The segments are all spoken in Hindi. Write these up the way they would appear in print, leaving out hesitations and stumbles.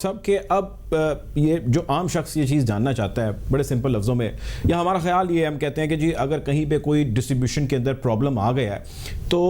सब के अब ये जो आम शख्स ये चीज़ जानना चाहता है बड़े सिंपल लफ्ज़ों में, या हमारा ख्याल ये हम कहते हैं कि जी अगर कहीं पे कोई डिस्ट्रीब्यूशन के अंदर प्रॉब्लम आ गया है तो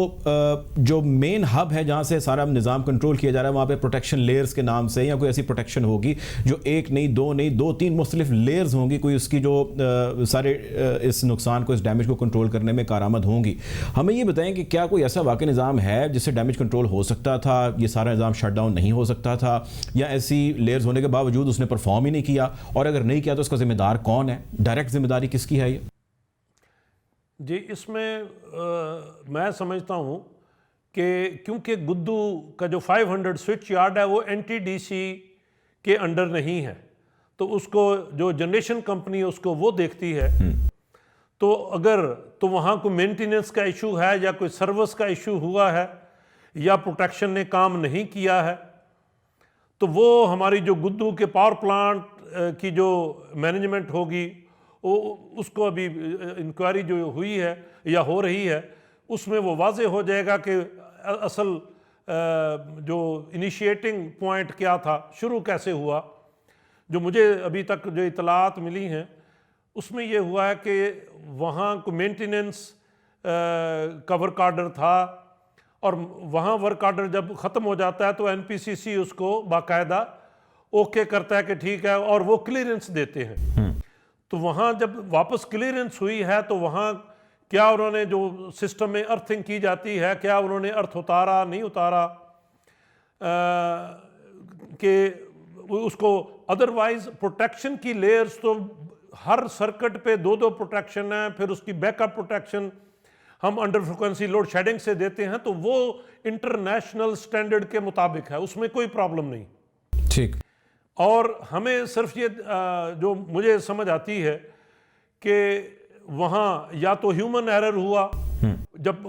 जो मेन हब है जहाँ से सारा निज़ाम कंट्रोल किया जा रहा है वहाँ पे प्रोटेक्शन लेयर्स के नाम से या कोई ऐसी प्रोटेक्शन होगी जो एक नहीं दो तीन मुख्तलिफ लेयर्स होंगी, कोई उसकी जो सारे इस नुकसान को, इस डैमेज को कंट्रोल करने में कारआमद होंगी। हमें ये बताएं कि क्या कोई ऐसा वाकई निज़ाम है जिससे डैमेज कंट्रोल हो सकता था, ये सारा निज़ाम शट डाउन नहीं हो सकता था, या ऐसी लेयर्स होने के बावजूद उसने परफॉर्म ही नहीं किया, और अगर नहीं किया तो उसका जिम्मेदार कौन है, डायरेक्ट जिम्मेदारी किसकी है ये? जी, इसमें मैं समझता हूँ कि क्योंकि गुद्दू का जो 500 स्विच यार्ड है वो एनटीडीसी के अंडर नहीं है, तो उसको जो जनरेशन कंपनी है उसको वो देखती है। तो अगर तो वहाँ कोई मेंटेनेंस का इशू है या कोई सर्विस का इशू हुआ है या प्रोटेक्शन ने काम नहीं किया है, तो वो हमारी जो गुद्दू के पावर प्लांट की जो मैनेजमेंट होगी वो उसको अभी इंक्वायरी जो हुई है या हो रही है उसमें वो वाज़े हो जाएगा कि असल जो इनिशिएटिंग पॉइंट क्या था, शुरू कैसे हुआ। जो मुझे अभी तक जो इतलात मिली हैं उसमें ये हुआ है कि वहाँ को मेंटेनेंस का वर्क आर्डर था और वहाँ वर्क आर्डर जब ख़त्म हो जाता है तो एनपीसीसी उसको बाकायदा ओके करता है कि ठीक है, और वो क्लियरेंस देते हैं। तो वहाँ जब वापस क्लियरेंस हुई है तो वहाँ क्या उन्होंने जो सिस्टम में अर्थिंग की जाती है, क्या उन्होंने अर्थ उतारा नहीं उतारा कि उसको, अदरवाइज प्रोटेक्शन की लेयर्स तो हर सर्किट पे दो प्रोटेक्शन है, फिर उसकी बैकअप प्रोटेक्शन हम अंडर फ्रिक्वेंसी लोड शेडिंग से देते हैं, तो वो इंटरनेशनल स्टैंडर्ड के मुताबिक है, उसमें कोई प्रॉब्लम नहीं। ठीक। और हमें सिर्फ ये जो मुझे समझ आती है कि वहाँ या तो ह्यूमन एरर हुआ जब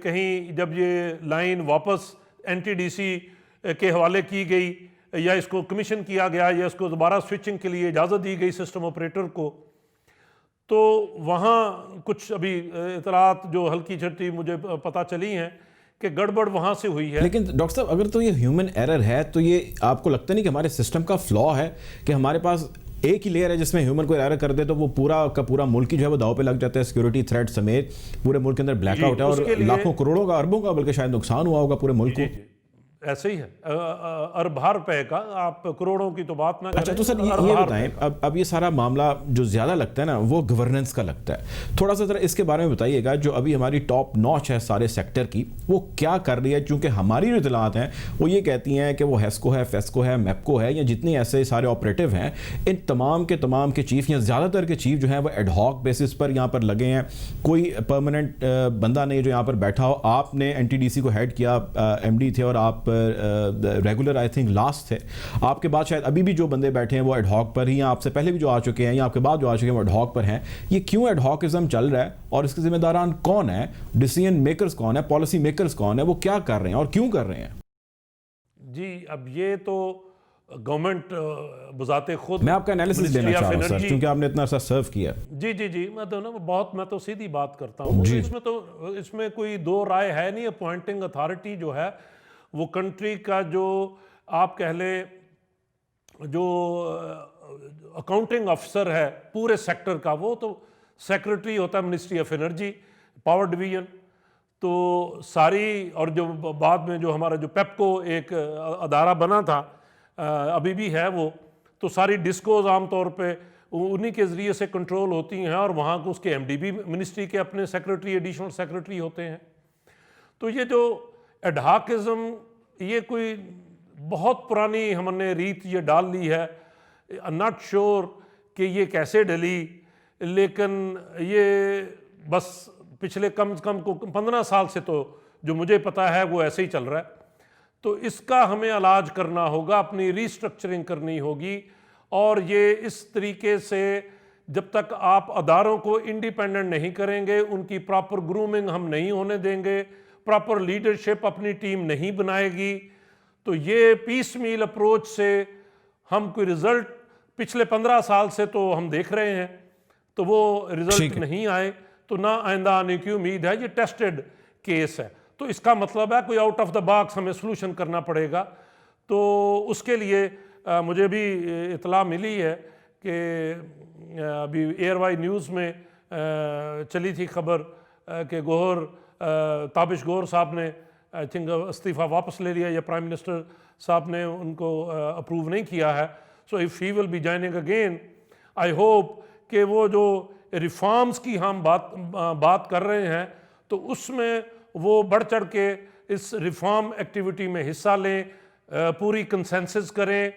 कहीं जब ये लाइन वापस एनटीडीसी के हवाले की गई या इसको कमीशन किया गया या इसको दोबारा स्विचिंग के लिए इजाज़त दी गई सिस्टम ऑपरेटर को, तो वहाँ कुछ अभी इतलात जो हल्की छट्टी मुझे पता चली हैं कि गड़बड़ वहाँ से हुई है। लेकिन डॉक्टर साहब अगर तो ये ह्यूमन एरर है तो ये आपको लगता नहीं कि हमारे सिस्टम का फ्लॉ है कि हमारे पास एक ही लेयर है जिसमें ह्यूमन कोई एरर कर दे तो वो पूरा का पूरा मुल्क ही जो है वो दाव पे लग जाता है, सिक्योरिटी थ्रेट समेत पूरे मुल्क के अंदर ब्लैकआउट है और लाखों करोड़ों का, अरबों का बल्कि शायद नुकसान हुआ होगा पूरे मुल्क को। ऐसे ही है, अरबार रुपए का, आप करोड़ों की तो बात ना करें। अच्छा, तो सर ये बताएं, अब ये सारा मामला जो ज़्यादा लगता है ना वो गवर्नेंस का लगता है, थोड़ा सा ज़रा इसके बारे में बताइएगा। जो अभी हमारी टॉप नॉच है सारे सेक्टर की वो क्या कर रही है, क्योंकि हमारी जो इतलात हैं वो ये कहती हैं कि वो हेस्को है, फेस्को है, मैपको है, या जितने ऐसे सारे ऑपरेटिव हैं इन तमाम के चीफ या ज़्यादातर के चीफ जो हैं वो एडहॉक बेसिस पर यहाँ पर लगे हैं, कोई परमानेंट बंदा नहीं जो यहाँ पर बैठा हो। आपने एनटीडीसी को हेड किया, एमडी थे, और आप रेगुलर आई थिंक लास्ट थे, आपके बाद शायद अभी भी जो बंदे बैठे हैं वो एडहॉक पर ही, या आपसे पहले भी जो आ चुके हैं या आपके बाद जो आ चुके हैं वो एडहॉक पर हैं। ये क्यों एडहॉकिज्म चल रहा है और इसके जिम्मेदारान कौन है, डिसीजन मेकर्स कौन है, पॉलिसी मेकर्स कौन है, वो क्या कर रहे हैं और क्यों कर रहे हैं? जी, अब ये तो गवर्नमेंट बजाते खुद, मैं आपका एनालिसिस देना चाह रहा हूं सर, क्योंकि आपने इतना सा सर्व किया। जी, मैं तो सीधी बात करता हूँ, इसमें कोई दो राय है नहीं। अपॉइंटिंग अथॉरिटी जो है वो कंट्री का जो आप कह लें जो अकाउंटिंग अफसर है पूरे सेक्टर का, वो तो सेक्रेटरी होता है ministry of energy, power division. तो सारी, और जो बाद में जो हमारा जो पेप्को एक अदारा बना था अभी भी है वो, तो सारी डिस्कोज आमतौर पे उन्हीं के ज़रिए से कंट्रोल होती हैं, और वहाँ को उसके एमडी भी मिनिस्ट्री के अपने सेक्रेटरी, एडिशनल सेक्रेटरी होते हैं। तो ये जो एडहॉकिज्म ये कोई बहुत पुरानी हमने रीत ये डाल ली है, नॉट श्योर कि ये कैसे डली, लेकिन ये बस पिछले कम से कम को 15 साल से तो जो मुझे पता है वो ऐसे ही चल रहा है। तो इसका हमें इलाज करना होगा, अपनी रीस्ट्रक्चरिंग करनी होगी, और ये इस तरीके से जब तक आप अदारों को इंडिपेंडेंट नहीं करेंगे, उनकी प्रॉपर ग्रूमिंग हम नहीं होने देंगे, प्रॉपर लीडरशिप अपनी टीम नहीं बनाएगी, तो ये पीस मील अप्रोच से हम कोई रिजल्ट पिछले 15 साल से तो हम देख रहे हैं, तो वो रिजल्ट नहीं आए, तो ना आइंदा आने की उम्मीद है। ये टेस्टेड केस है, तो इसका मतलब है कोई आउट ऑफ द बॉक्स हमें सोल्यूशन करना पड़ेगा। तो उसके लिए मुझे भी इतला मिली है कि अभी एयरवाई न्यूज़ में चली थी खबर कि ताबिश गौहर साहब ने आई थिंक इस्तीफ़ा वापस ले लिया, या प्राइम मिनिस्टर साहब ने उनको अप्रूव नहीं किया है। So if he will be joining again, I hope कि वो जो रिफॉर्म्स की हम बात कर रहे हैं तो उसमें वो बढ़ चढ़ के इस रिफॉर्म एक्टिविटी में हिस्सा लें, पूरी कंसेंसस करें